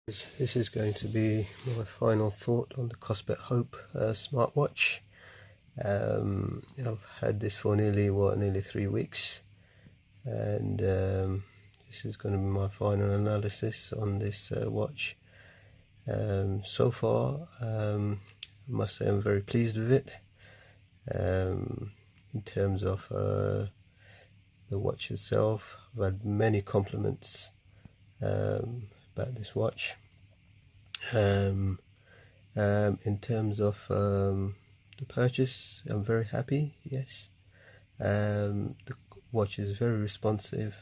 This is going to be my final thought on the Kospet Hope smartwatch. I've had this for nearly 3 weeks, and this is going to be my final analysis on this watch. So far, I must say I'm very pleased with it. In terms of the watch itself, I've had many compliments about this watch. In terms of the purchase, I'm very happy. Yes, the watch is very responsive.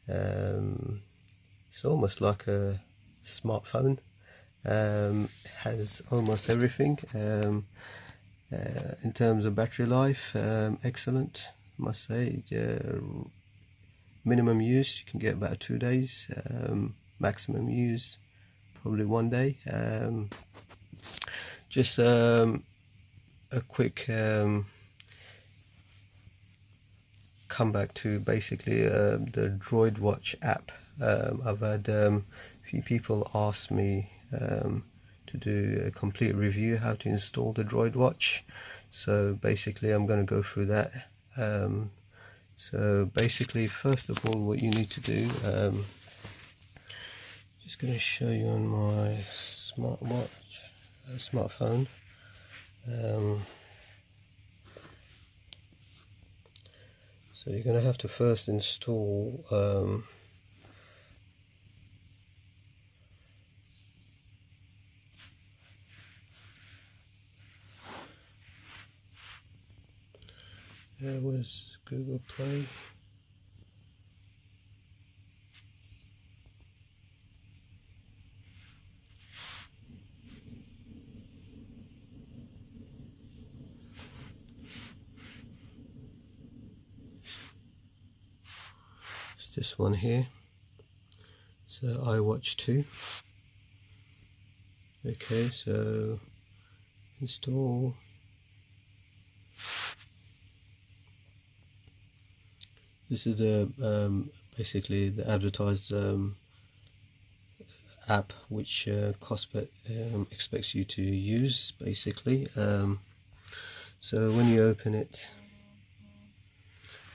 It's almost like a smartphone. Has almost everything. In terms of battery life, excellent, I must say. Minimum use, you can get about 2 days. Maximum use, probably 1 day. Just a quick come back to basically the Droid watch app. I've had a few people ask me to do a complete review how to install the Droid watch, so basically I'm going to go through that. So basically, first of all, what you need to do, just going to show you on my smartphone. So you're going to have to first install where's Google Play? It's this one here. So iWatch 2. Okay, so install. This is the basically the advertised app which Kospet expects you to use, basically. So when you open it,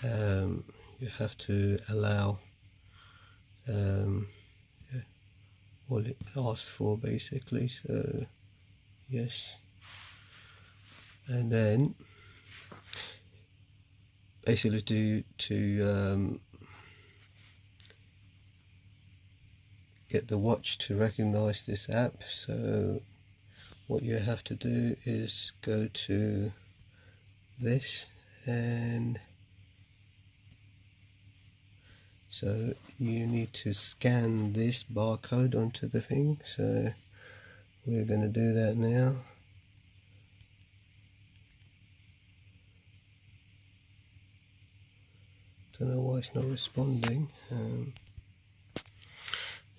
you have to allow what it asks for, basically. So yes, and then basically to get the watch to recognize this app, so what you have to do is go to this, and so you need to scan this barcode onto the thing. So we're going to do that now. Don't know why it's not responding.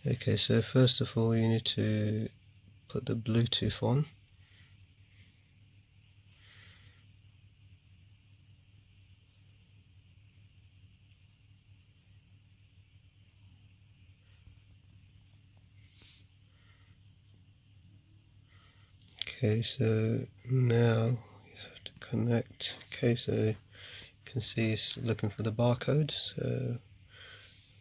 Okay, so first of all, you need to put the Bluetooth on. Okay, so now you have to connect. Okay, so you can see it's looking for the barcode, so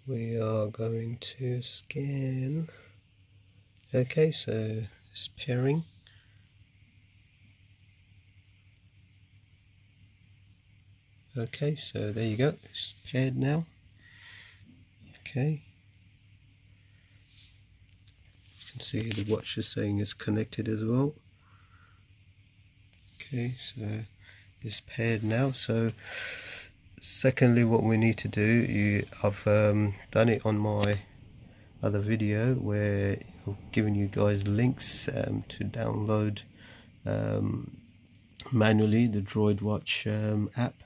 we are going to scan. Okay, so it's pairing. Okay, so there you go, it's paired now. Okay, you can see the watch is saying it's connected as well. Okay, so it's paired now. So secondly, what we need to do, I've done it on my other video where I've given you guys links to download manually the Droid watch app.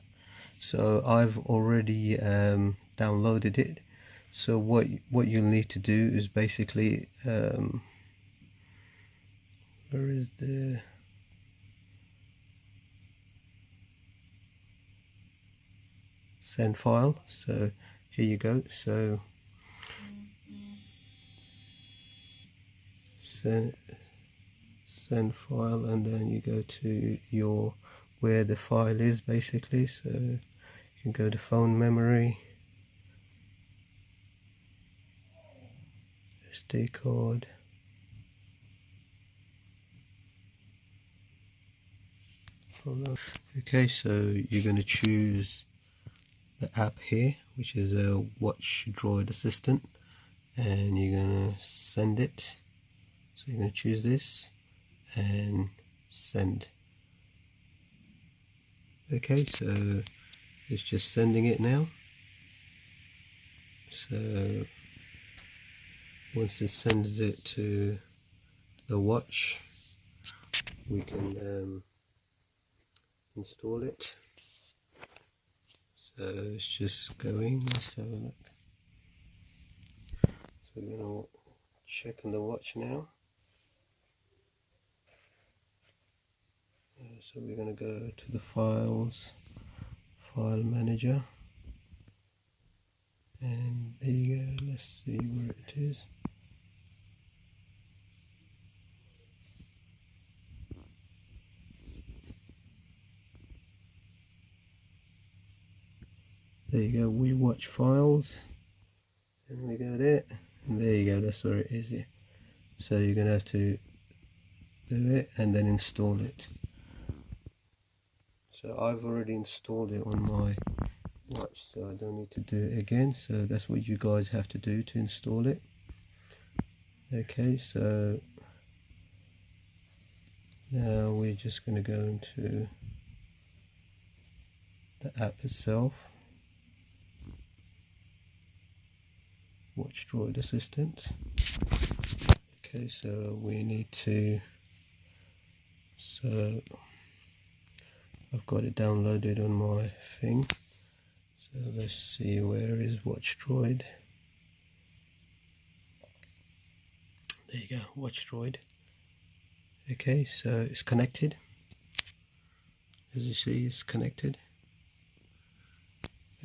So I've already downloaded it. So what you'll need to do is basically where is the send file? So here you go. So send file, and then you go to your where the file is basically. So you can go to phone memory, SD card, okay, so you're going to choose the app here, which is a Watch Droid Assistant, and you're going to send it. So you're going to choose this and send. Okay, so it's just sending it now. So once it sends it to the watch, we can install it. So it's just going. Let's have a look. So we're going to check on the watch now. So we're going to go to the files, file manager, and there you go. Let's see where it is. There you go, we watch files, and we go there, and there you go, that's where it is here. So you're going to have to do it and then install it. So I've already installed it on my watch, so I don't need to do it again. So that's what you guys have to do to install it. Okay, so now we're just going to go into the app itself, Watch Droid Assistant. Okay, so we need to, so I've got it downloaded on my thing. So let's see, where is Watch Droid? There you go, Watch Droid. Okay, so it's connected. As you see, it's connected.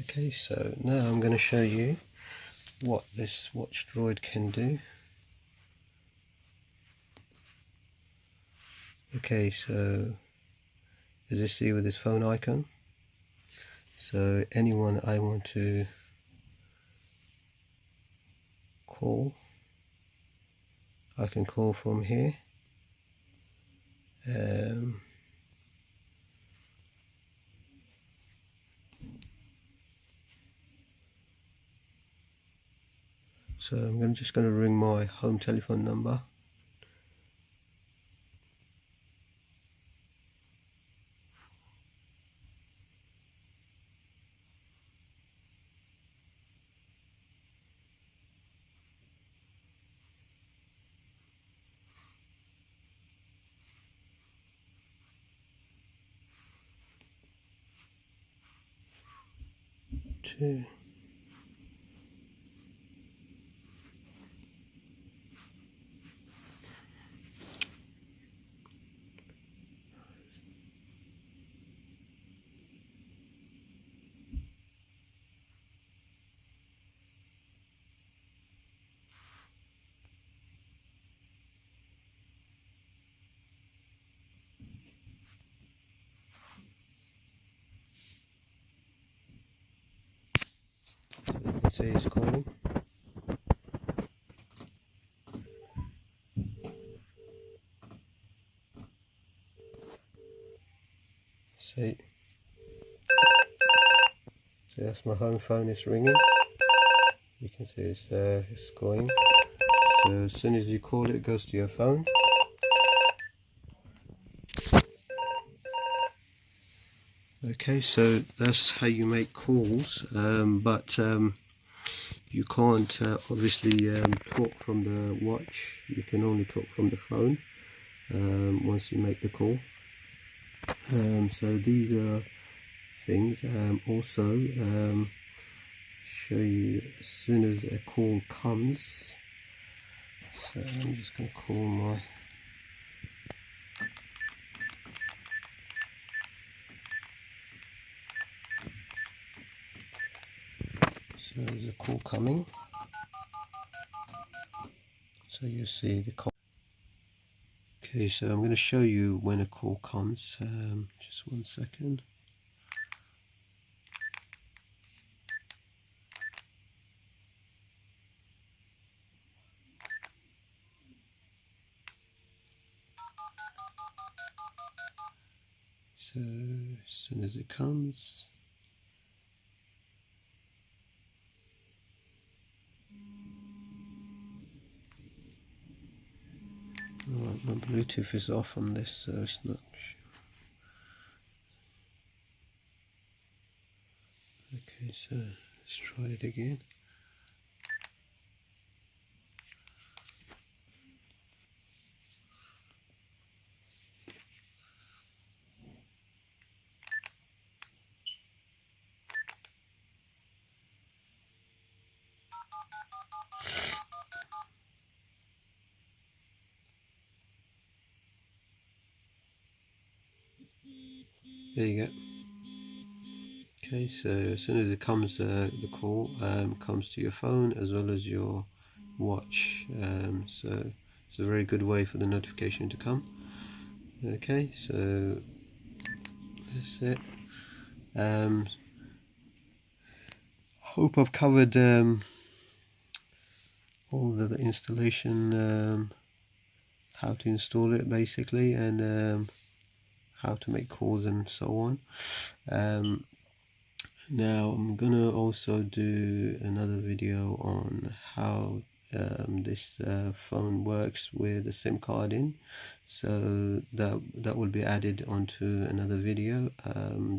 Okay, so now I'm going to show you what this Watch Droid can do. Okay, so as you see with this phone icon, so anyone I want to call, I can call from here. So I'm just going to ring my home telephone number. Two. So you can see it's calling. See, so that's my home phone, it's ringing. You can see it's going. So as soon as you call it, it goes to your phone. Okay, so that's how you make calls, but you can't obviously talk from the watch. You can only talk from the phone once you make the call. So these are things. Also, show you as soon as a call comes. So I'm just going to call my so there's a call coming. So you see the call. Okay, so I'm going to show you when a call comes. Just 1 second. So as soon as it comes, right, my Bluetooth is off on this, so it's not. Okay, so let's try it again. There you go. Okay, so as soon as it comes, the call comes to your phone as well as your watch. So it's a very good way for the notification to come. Okay, so that's it. Hope I've covered all the installation, how to install it basically, and how to make calls and so on. Now I'm gonna also do another video on how this phone works with a SIM card in, so that will be added onto another video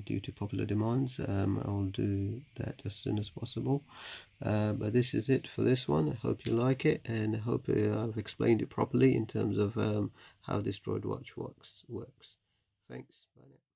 due to popular demands. I'll do that as soon as possible, but this is it for this one. I hope you like it, and I hope I've explained it properly in terms of how this droid watch works. Thanks. Bye now.